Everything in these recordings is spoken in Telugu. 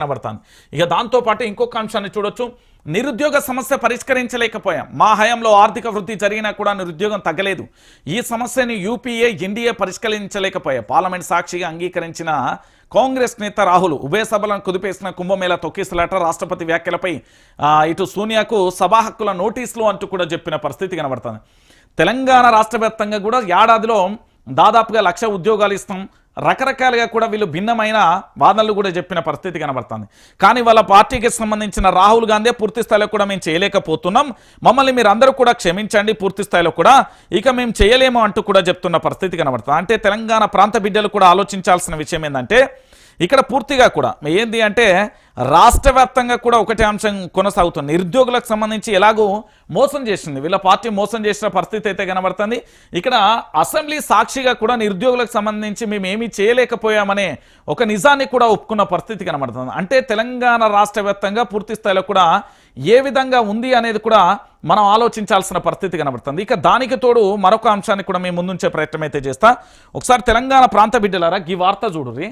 కనబడుతుంది. ఇక దాంతోపాటు ఇంకొక అంశాన్ని చూడొచ్చు. నిరుద్యోగ సమస్య పరిష్కరించలేకపోయాం. మా హయాంలో ఆర్థిక వృద్ధి జరిగినా కూడా నిరుద్యోగం తగ్గలేదు. ఈ సమస్యని యూపీఏ ఎన్డీఏ పరిష్కరించలేకపోయాయి. పార్లమెంట్ సాక్షిగా అంగీకరించిన కాంగ్రెస్ నేత రాహుల్ ఉభయ సభలను కుదిపేసిన కుంభమేళ తొక్కిసలాట, రాష్ట్రపతి వ్యాఖ్యలపై ఇటు సోనియాకు సభా హక్కుల నోటీసులు అంటూ కూడా చెప్పిన పరిస్థితి కనబడుతుంది. తెలంగాణ రాష్ట్ర వ్యాప్తంగా కూడా ఏడాదిలో దాదాపుగా 1,00,000 ఉద్యోగాలు ఇస్తాం, రకరకాలుగా కూడా వీళ్ళు భిన్నమైన వాదనలు కూడా చెప్పిన పరిస్థితి కనబడుతుంది. కానీ వాళ్ళ పార్టీకి సంబంధించిన రాహుల్ గాంధీ పూర్తి స్థాయిలో కూడా మేము చేయలేకపోతున్నాం, మమ్మల్ని మీరు అందరూ కూడా క్షమించండి, పూర్తి స్థాయిలో కూడా ఇక మేము చేయలేము అంటూ కూడా చెప్తున్న పరిస్థితి కనబడుతుంది. అంటే తెలంగాణ ప్రాంత బిడ్డలు కూడా ఆలోచించాల్సిన విషయం ఏంటంటే ఇక్కడ పూర్తిగా కూడా ఏంది అంటే రాష్ట్ర వ్యాప్తంగా కూడా ఒకటే అంశం కొనసాగుతుంది. నిరుద్యోగులకు సంబంధించి ఎలాగో మోసం చేసింది, వీళ్ళ పార్టీ మోసం చేసిన పరిస్థితి అయితే కనబడుతుంది. ఇక్కడ అసెంబ్లీ సాక్షిగా కూడా నిరుద్యోగులకు సంబంధించి మేము ఏమీ చేయలేకపోయామనే ఒక నిజాన్ని కూడా ఒప్పుకున్న పరిస్థితి కనబడుతుంది. అంటే తెలంగాణ రాష్ట్ర వ్యాప్తంగా పూర్తి స్థాయిలో కూడా ఏ విధంగా ఉంది అనేది కూడా మనం ఆలోచించాల్సిన పరిస్థితి కనబడుతుంది. ఇక దానికి తోడు మరొక అంశాన్ని కూడా మేము ముందుంచే ప్రయత్నం అయితే చేస్తా. ఒకసారి తెలంగాణ ప్రాంత బిడ్డలారా ఈ వార్త చూడుర్రి.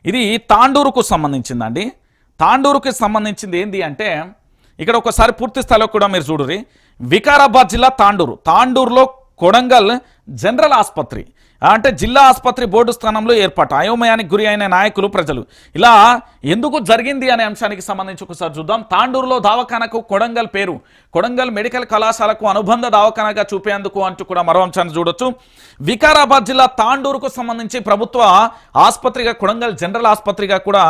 ఇది తాండూరుకు సంబంధించిందండి. తాండూరుకి సంబంధించింది ఏంది అంటే ఇక్కడ ఒకసారి పూర్తి స్థాయిలో కూడా మీరు చూడుర్రి. వికారాబాద్ జిల్లా తాండూరులో కొడంగల్ జనరల్ ఆసుపత్రి అంటే జిల్లా ఆసుపత్రి బోర్డు స్థానంలో ఏర్పాటు, అయోమయానికి గురి అయిన నాయకులు ప్రజలు. ఇలా ఎందుకు జరిగింది అనే అంశానికి సంబంధించి ఒకసారి చూద్దాం. తాండూరులో దవాఖానకు కొడంగల్ పేరు, కొడంగల్ మెడికల్ కళాశాలకు అనుబంధ దవాఖానగా చూపేందుకు అంటూ కూడా మరో అంశాన్ని చూడొచ్చు. వికారాబాద్ జిల్లా తాండూరుకు సంబంధించి ప్రభుత్వ ఆసుపత్రిగా కొడంగల్ జనరల్ ఆసుపత్రిగా కూడా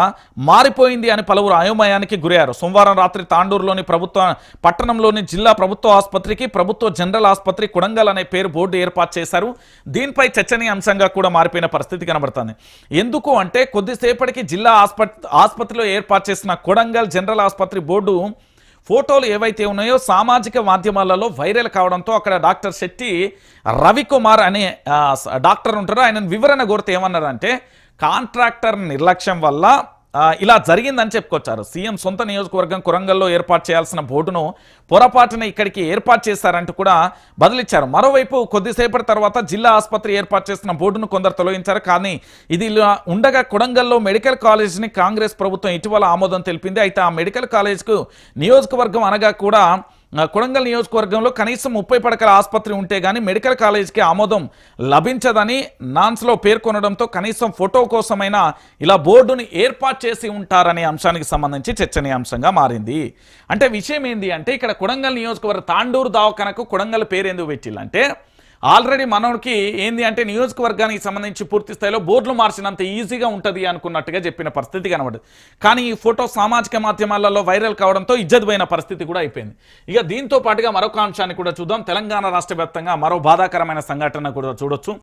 మారిపోయింది అని పలువురు అయోమయానికి గురయ్యారు. సోమవారం రాత్రి తాండూరులోని పట్టణంలోని జిల్లా ప్రభుత్వ ఆసుపత్రికి ప్రభుత్వ జనరల్ ఆసుపత్రి కొడంగల్ అనే పేరు బోర్డు ఏర్పాటు చేశారు. దీనిపై అంశంగా కూడా మారిపోయిన పరిస్థితి కనబడుతుంది. ఎందుకు అంటే కొద్దిసేపటికి జిల్లా ఆసుపత్రిలో ఏర్పాటు చేసిన కొడంగల్ జనరల్ ఆసుపత్రి బోర్డు ఫోటోలు ఏవైతే ఉన్నాయో సామాజిక మాధ్యమాలలో వైరల్ కావడంతో అక్కడ డాక్టర్ శెట్టి రవికుమార్ అనే డాక్టర్ ఉంటారు, ఆయన వివరణ కోరితే ఏమన్నారంటే కాంట్రాక్టర్ నిర్లక్ష్యం వల్ల ఇలా జరిగిందని చెప్పుకొచ్చారు. సీఎం సొంత నియోజకవర్గం కొరంగల్లో ఏర్పాటు చేయాల్సిన బోర్డును పొరపాటున ఇక్కడికి ఏర్పాటు చేశారంటూ కూడా బదిలిచ్చారు. మరోవైపు కొద్దిసేపటి తర్వాత జిల్లా ఆసుపత్రి ఏర్పాటు చేసిన బోర్డును కొందరు తొలగించారు. కానీ ఇది ఇలా ఉండగా కొడంగల్లో మెడికల్ కాలేజ్ని కాంగ్రెస్ ప్రభుత్వం ఇటీవల ఆమోదం తెలిపింది. అయితే ఆ మెడికల్ కాలేజ్కు నియోజకవర్గం అనగా కూడా కొడంగల్ నియోజకవర్గంలో కనీసం 30 పడకల ఆసుపత్రి ఉంటే గానీ మెడికల్ కాలేజ్కి ఆమోదం లభించదని నాన్స్లో పేర్కొనడంతో కనీసం ఫోటో కోసమైనా ఇలా బోర్డుని ఏర్పాటు చేసి ఉంటారనే అంశానికి సంబంధించి చర్చనీయాంశంగా మారింది. అంటే విషయం ఏంది అంటే ఇక్కడ కొడంగల్ నియోజకవర్గం తాండూరు దవాఖానకు కొడంగల్ పేరు ఎందుకు పెట్టిల్లంటే ఆల్రెడీ మనకి ఏంది అంటే నియోజకవర్గానికి సంబంధించి పూర్తి స్థాయిలో బోర్డులు మార్చినంత ఈజీగా ఉంటుంది అనుకున్నట్టుగా చెప్పిన పరిస్థితి కనబడింది. కానీ ఈ ఫోటో సామాజిక మాధ్యమాలలో వైరల్ కావడంతో ఇజ్జత్ పోయిన పరిస్థితి కూడా అయిపోయింది. ఇక దీంతో పాటుగా మరొక అంశాన్ని కూడా చూద్దాం. తెలంగాణ రాష్ట్ర వ్యాప్తంగా మరో బాధాకరమైన సంఘటన కూడా చూడొచ్చు.